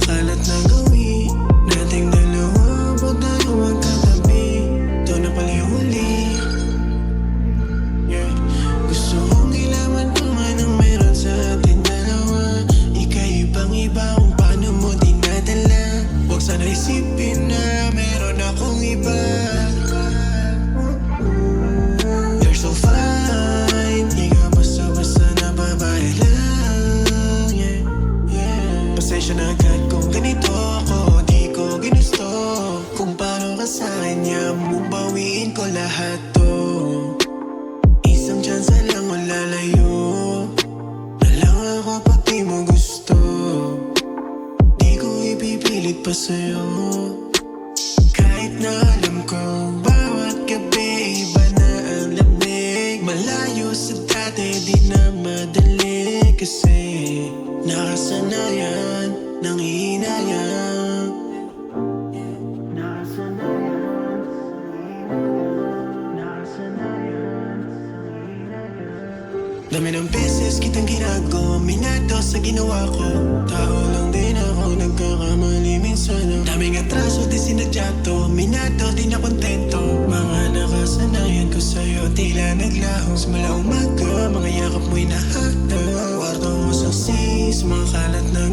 kalat na gawin nating dalawa, huwag tayo magkatabi. Ito na pala yung huli. Yeah. Gusto kong ilaman kung anong meron sa ating dalawa. Ika'y ibang iba kung paano mo dinadala. Huwag sana isipin na meron akong iba. You're so fine, di ka basta-basta na babae lang. Yeah, yeah. Pasensya na agad kung ganito ako, di ko ginusto. Kung paano ka sa'kin, yaman mo bawiin ko lahat to. Isang tsansa lang malalayo na lang ako pag di mo gusto. Di ko ipipilit pa sa'yo, kahit na alam ko bawat gabi iba na ang lamig. Malayo sa dati, di na madali kasi nakasanayan ng hinayang. Dami ng beses kitang ginagawa, minado sa ginawa ko. Tao lang din ako, nagkakamali minsan. Daming atraso, di sinadya to. Minado, di na kontento. Mga nakasanayan ko sa'yo, tila naglaho. Simula umaga, mga yakap mo'y nahagda. Kwarto mo saksi, sa mga kalat na